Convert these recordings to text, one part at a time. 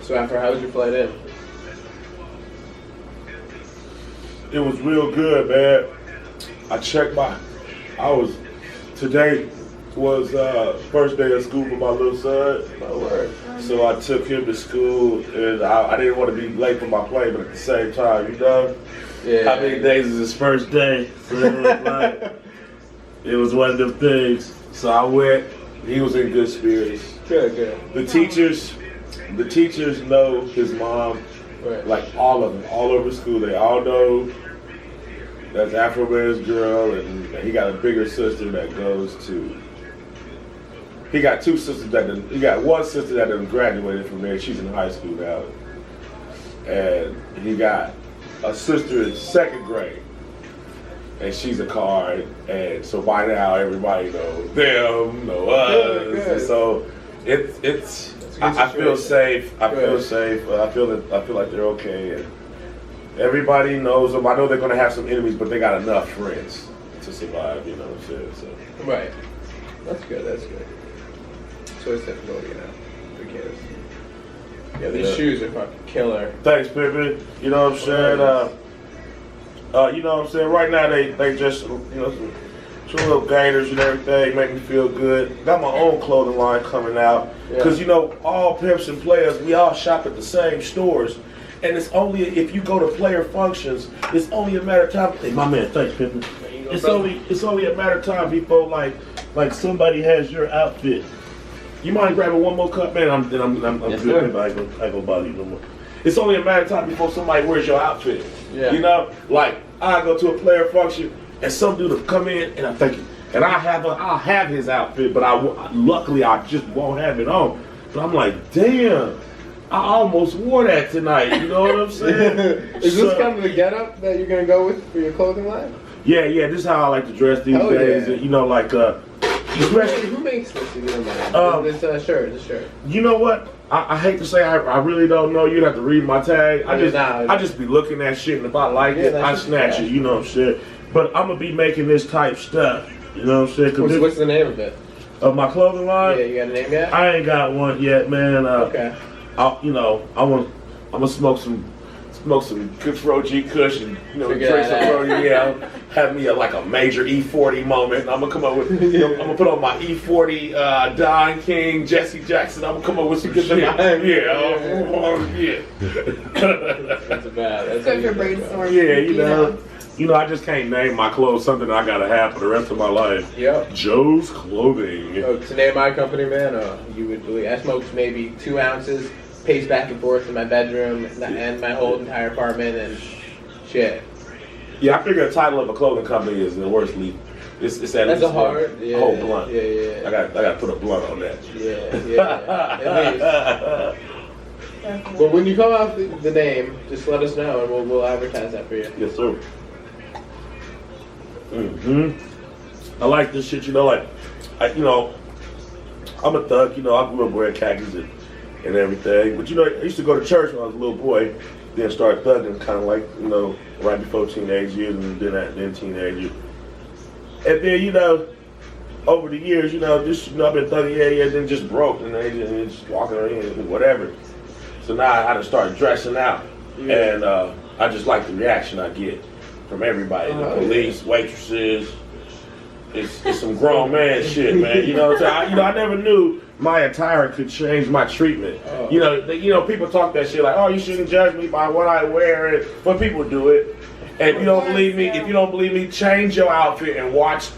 So after, how was your flight in? It was real good, man. Today was first day of school for my little son. Oh, word. So I took him to school, and I didn't want to be late for my plane, but at the same time, you know, how many days is his first day? So it was one of them things. So I went. He was in good spirits. Good. The teachers know his mom, Right. like all of them, all over school. They all know that's Afroman's girl, and he got a bigger sister that goes to. He got two sisters he got one sister that done graduated from there. She's in high school now, and he got a sister in second grade, and she's a card. And so by now everybody knows them, know us, Good. and so it's. I feel safe. I feel safe. I feel like they're okay, and everybody knows them. I know they're gonna have some enemies, but they got enough friends to survive. You know what I'm saying? So. Right. That's good. So it's difficult, you know, because these shoes are fucking killer. Thanks, Pippin. You know what I'm saying? You know what I'm saying? Right now they just some little gaiters and everything make me feel good. Got my own clothing line coming out because all pimps and players, we all shop at the same stores. And it's only if you go to player functions, it's only a matter of time. Hey, my man, thanks, Pippin. It's only a matter of time before like somebody has your outfit. You mind grabbing one more cup, man? I'm Yes, good. I ain't gonna bother you no more. It's only a matter of time before somebody wears your outfit. Yeah. You know, like I go to a player function and some dude will come in and I'm thinking, and I'll have his outfit, but luckily I just won't have it on. But I'm like, damn. I almost wore that tonight, you know what I'm saying? Is this kind of the getup that you're gonna go with for your clothing line? Yeah, this is how I like to dress these days. Yeah. You know, like Who makes this, if you don't mind? This shirt. You know what? I hate to say I really don't know. You'd have to read my tag. I just be looking at shit, and if I like it, I snatch it. You know what I'm saying? But I'm gonna be making this type stuff. You know what I'm saying? What's the name of it? Of my clothing line? Yeah, you got a name yet? I ain't got one yet, man. Okay. I'm gonna smoke some good G Kush and drink some have me a major E40 moment. I'm gonna come up with I'm gonna put on my E40 Don King, Jesse Jackson. I'm gonna come up with some good shit. Yeah. That's bad. That's good for brainstorming. Yeah, you know, I just can't name my clothes something I gotta have for the rest of my life. Yep. Joe's Clothing. So to name my company, man, you would believe I smoked maybe 2 ounces, paced back and forth in my bedroom and my whole entire apartment and shit. Yeah, I figure the title of a clothing company is the worst lead. It's at least a hard whole blunt. Yeah. I got to put a blunt on that. Yeah. At least. Well, when you come out the name, just let us know and we'll advertise that for you. Yes, sir. I like this shit. You know, I'm a thug. You know, I grew up wearing khakis and everything. But you know, I used to go to church when I was a little boy. Then start thugging, kind of like right before teenage years, and then teenage years. And then over the years, I've been thugging, then just broke, and then just walking around and whatever. So now I had to start dressing out, and I just like the reaction I get from everybody, the police, waitresses. It's some grown man shit, man. You know what I'm saying? I never knew my attire could change my treatment. People talk that shit like, oh, you shouldn't judge me by what I wear, but people do it. And if you don't believe me, change your outfit and watch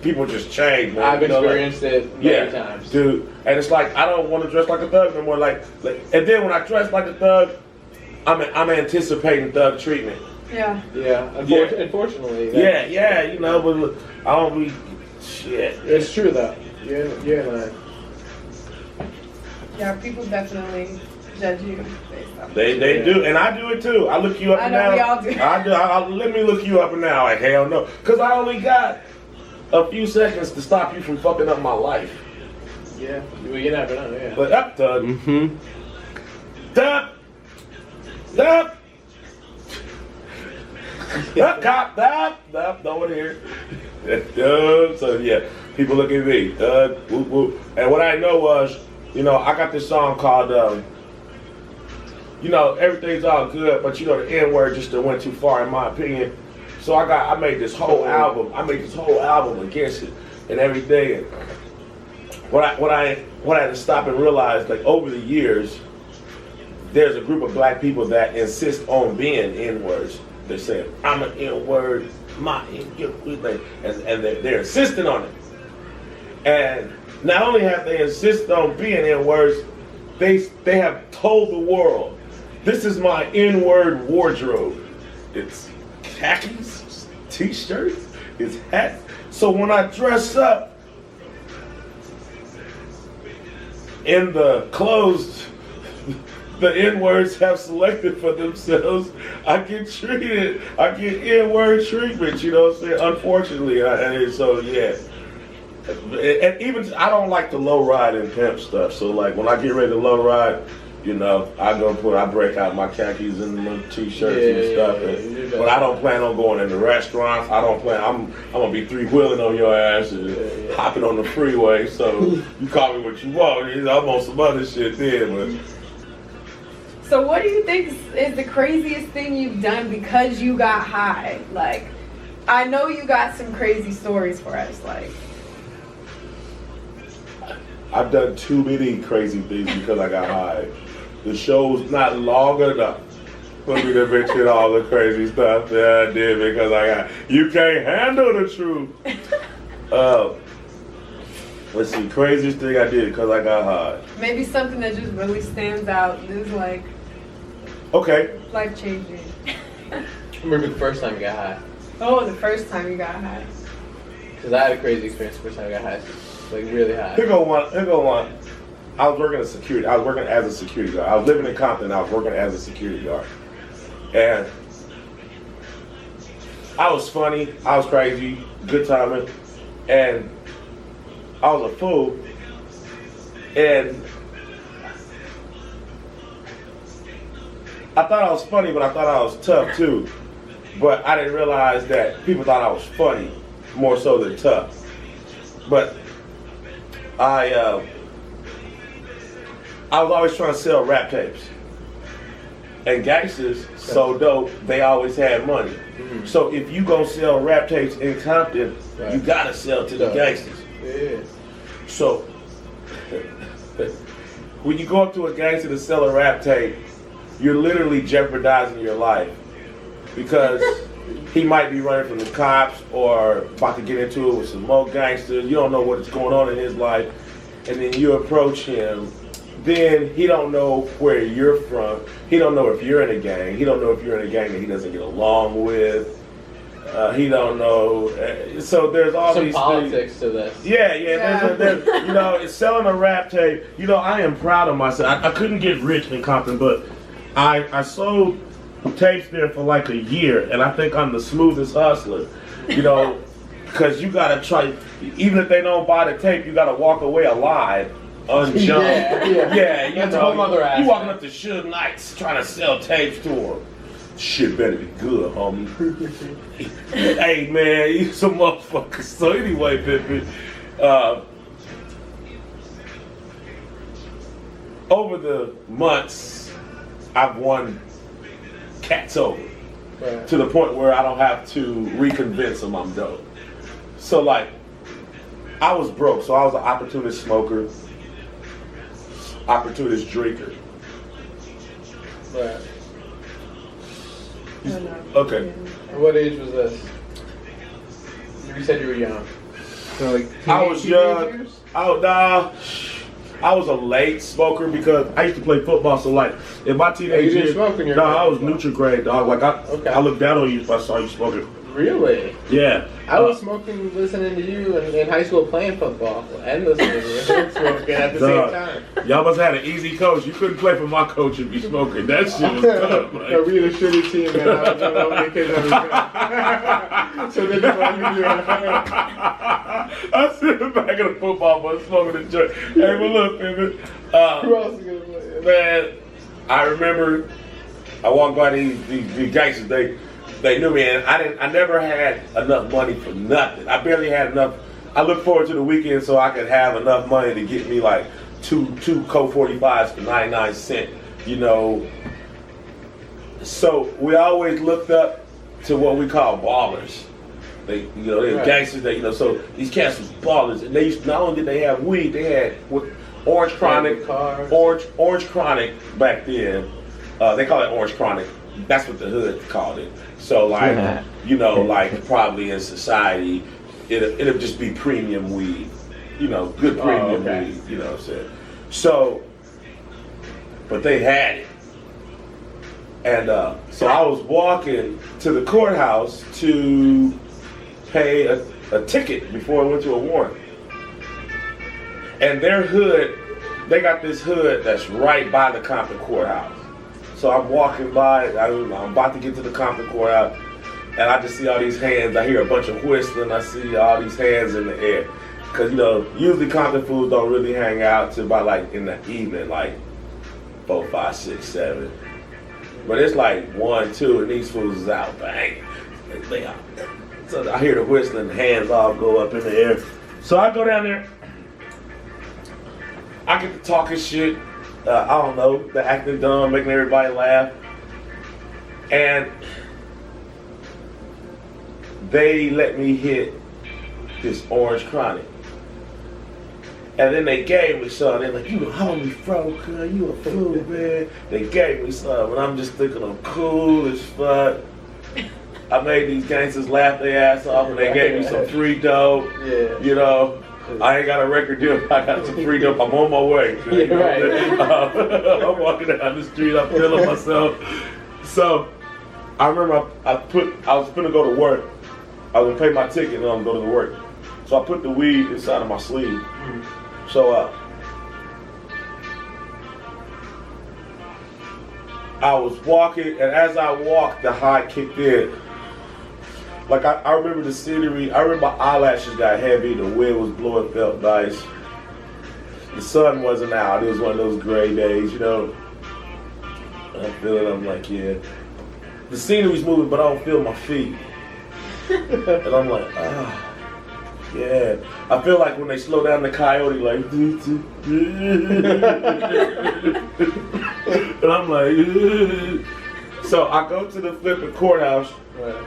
people just change, man. I've experienced it many times, dude. And it's like I don't want to dress like a thug no more. Like, and then when I dress like a thug, I'm anticipating thug treatment. Yeah. Unfortunately. But I don't be shit. It's true though. You're lying. Yeah, people definitely judge you based off. They do, and I do it too. I look you up and down. We all do. I do. Let me look you up and down. Like hell no, because I only got a few seconds to stop you from fucking up my life. Yeah, well, you never know. Yeah. But up, thug. Up. Cop, no one here. So yeah, people look at me. Whoop, whoop. And what I know was, I got this song called you know, everything's all good, but you know, the N-word just went too far in my opinion. So I made this whole album. I made this whole album against it and everything. And what I had to stop and realize, like over the years, there's a group of black people that insist on being N-words. They say, I'm an N-word, my N-word, and they're insisting on it. And not only have they insisted on being N-words, they have told the world, this is my N-word wardrobe. It's khakis, t-shirts, it's hats. So when I dress up in the clothes the N-words have selected for themselves, I get N-word treatment, you know what I'm saying? Unfortunately, so yeah. And even, I don't like the low ride and pimp stuff, so like when I get ready to low ride, you know, I break out my khakis and my t-shirts and stuff, but I don't plan on going into restaurants. I'm gonna be three-wheeling on your ass and hopping on the freeway, so you call me what you want. I'm on some other shit then, but. So what do you think is the craziest thing you've done because you got high? Like, I know you got some crazy stories for us, like. I've done too many crazy things because I got high. The show's not long enough for me to mention all the crazy stuff that I did because you can't handle the truth. Let's see, craziest thing I did because I got high. Maybe something that just really stands out is like, okay, life-changing. Remember the first time you got high? Oh, the first time you got high. Because I had a crazy experience the first time I got high. Like really high. Here go one. I was working as a security guard. I was living in Compton. I was working as a security guard. And I was funny. I was crazy. Good timing. And I was a fool. And I thought I was funny, but I thought I was tough too. But I didn't realize that people thought I was funny more so than tough. But I was always trying to sell rap tapes. And gangsters, so dope, they always had money. Mm-hmm. So if you gonna sell rap tapes in Compton, you gotta sell to the gangsters. Yeah. So when you go up to a gangster to sell a rap tape, you're literally jeopardizing your life. Because he might be running from the cops or about to get into it with some more gangsters. You don't know what's going on in his life. And then you approach him. Then he don't know where you're from. He don't know if you're in a gang. He don't know if you're in a gang that he doesn't get along with. He don't know. So there's all some these politics things. to this. Yeah. There's, you know, it's selling a rap tape. You know, I am proud of myself. I couldn't get rich in Compton, but I sold tapes there for like a year, and I think I'm the smoothest hustler. You know, because you gotta try. Even if they don't buy the tape, you gotta walk away alive. Unjumped. Yeah, you That's know, a whole other aspect. You walking up to Suge Knights trying to sell tapes to him. Shit better be good, homie. Hey man, you some motherfuckers. So anyway, Pippin, over the months, I've won cats over to the point where I don't have to reconvince them I'm dope. So like, I was broke, so I was an opportunist smoker. Opportunist drinker. Right. Okay. What age was this? You said you were young. So like I was young. I was a late smoker because I used to play football. So like, in my teenage years, I was neutral grade, dog. Like I looked down on you if I saw you smoking. Really? Yeah. I was smoking, listening to you in high school playing football and listening to you smoking at the same time. Y'all must have had an easy coach. You couldn't play for my coach and be smoking. That shit was tough, man. No, we had a shitty team, man. I was doing all the kids every So then you I sit in the back of the football bus smoking the joint. Hey, but look, baby. Who else is gonna play? Man, I remember I walked by these gangsters. They knew me, and I never had enough money for nothing. I barely had enough. I look forward to the weekend so I could have enough money to get me like two Coke 45s for 99 cents. You know, So we always looked up to what we call ballers. They were gangsters. So these cats was ballers, and they used, not only did they have weed, they had Orange Chronic, Orange Chronic back then. They call it Orange Chronic. That's what the hood called it. So like, like probably in society, it'll just be premium weed. Good premium weed. You know what I'm saying? So, but they had it. And so I was walking to the courthouse to pay a ticket before I went to a warrant. And their hood, they got this hood that's right by the Compton courthouse. So I'm walking by, I'm about to get to the Compton courthouse, and I just see all these hands. I hear a bunch of whistling. I see all these hands in the air. Because, usually Compton fools don't really hang out till about like in the evening, like 4, 5, 6, 7. But it's like 1, 2, and these fools is out, bang. They out. So I hear the whistling, hands all go up in the air. So I go down there. I get to talking shit. I don't know, the acting dumb, making everybody laugh. And they let me hit this Orange Chronic. And then they gave me some. They're like, "You a homie, bro, cuz you a fool, man." They gave me some, and I'm just thinking I'm cool as fuck. I made these gangsters laugh their ass off, and they gave me some free dope. Yeah. I ain't got a record deal. I got some free dope. I'm on my way. Yeah, right. I'm walking down the street. I'm feeling myself. So I remember I was gonna go to work. I was gonna pay my ticket and I'm gonna go to work. So I put the weed inside of my sleeve. So I was walking, and as I walked, the high kicked in. Like I remember the scenery. I remember my eyelashes got heavy. The wind was blowing, felt nice. The sun wasn't out. It was one of those gray days, And I feel it. I'm like, yeah. The scenery's moving, but I don't feel my feet. And I'm like, yeah. I feel like when they slow down the coyote, like, and I'm like, so I go to the flipping courthouse. Right.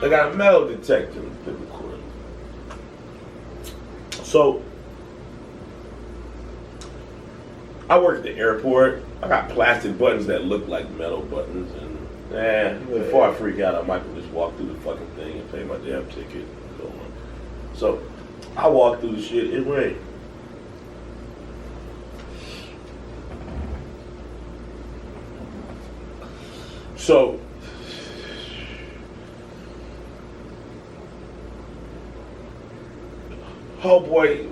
They got a metal detector in the flipping courthouse. So I work at the airport. I got plastic buttons that look like metal buttons, and before I freak out, I might just walk through the fucking thing and pay my damn ticket and go on. So I walked through the shit. It rained. So homeboy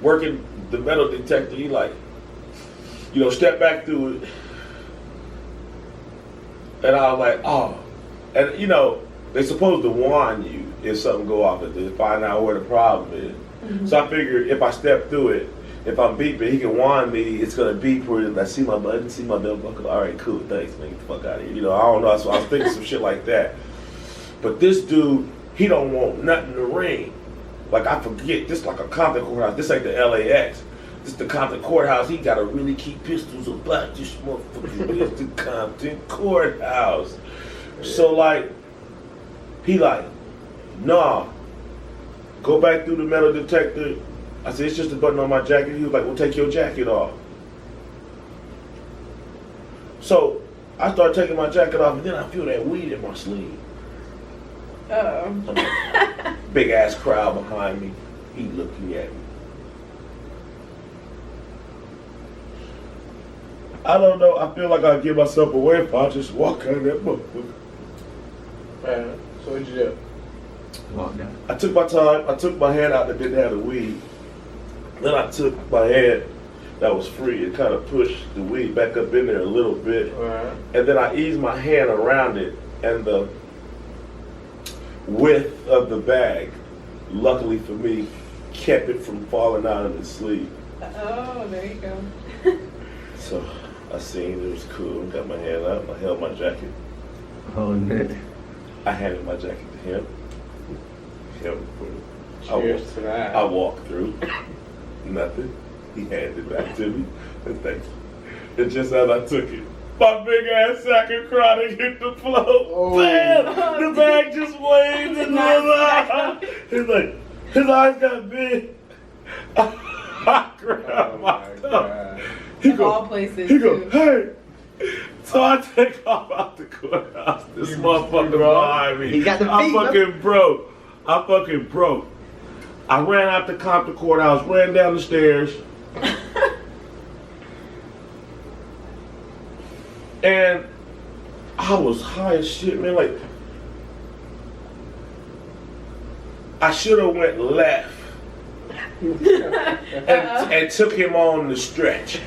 working the metal detector, he like, step back through it. And I was like, oh. And they're supposed to warn you if something go off, to find out where the problem is. Mm-hmm. So I figured if I step through it, if I'm beeping, he can warn me. It's gonna beep where I see my button, see my belt buckle. All right, cool, thanks, man. Get the fuck out of here. I don't know. So I was thinking some shit like that. But this dude, he don't want nothing to ring. Like I forget, this like a Compton courthouse. This ain't the LAX. This the Compton courthouse. He gotta really keep pistols about this motherfucker. It's the Compton courthouse. So like, he like, nah, go back through the metal detector. I said, it's just a button on my jacket. He was like, well, take your jacket off. So I started taking my jacket off, and then I feel that weed in my sleeve. Uh-oh. Big ass crowd behind me. He looking at me. I don't know. I feel like I'll give myself away if I just walk out of that motherfucker. So what'd you do? Walk down. I took my time. I took my hand out that didn't have the weed. Then I took my hand that was free and kind of pushed the weed back up in there a little bit. Right. And then I eased my hand around it, and the width of the bag, luckily for me, kept it from falling out of the sleeve. Oh, there you go. So I seen it was cool. Got my hand out and I held my jacket. Holding it. I handed my jacket to him. Cheers to that. I walked through. Nothing. He handed it back to me. And thank you. And just as I took it, My big ass sack of chronic hit the floor. Oh. Bam! The bag just waved and he's like, his eyes got big. I grabbed my tongue. He Of all places, he go, too. hey. So I take off out the courthouse. This motherfucker behind me. He got the I'm feet, fucking broke. I'm fucking broke. I ran out the Compton courthouse, ran down the stairs. And I was high as shit, man. Like, I should have went left and took him on the stretch.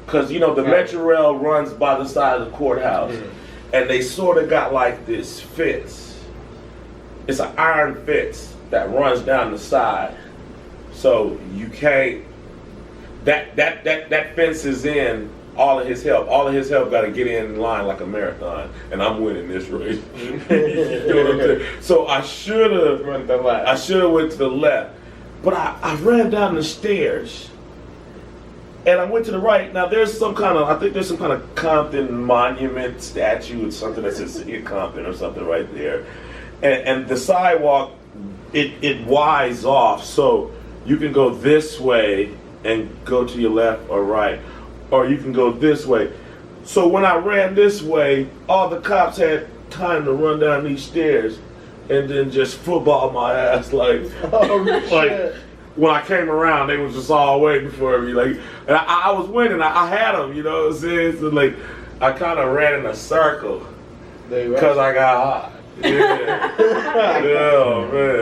Because, you know, the Metro Rail runs by the side of the courthouse. And they sort of got like this fence. It's an iron fence that runs down the side. So you can't, that fence is in all of his help. All of his help got to get in line like a marathon. And I'm winning this race. You know what I'm saying? So I should have went to the left. But I ran down the stairs. And I went to the right. Now there's some kind of, I think there's some kind of Compton monument statue or something that says Compton or something right there. And the sidewalk, it wides off. So you can go this way and go to your left or right. Or you can go this way. So when I ran this way, all the cops had time to run down these stairs and then just football my ass like, like when I came around, they was just all waiting for me. Like, and I was winning. I had them, you know what I'm saying? So like, I kind of ran in a circle because I got hot. Yeah. Yeah, man.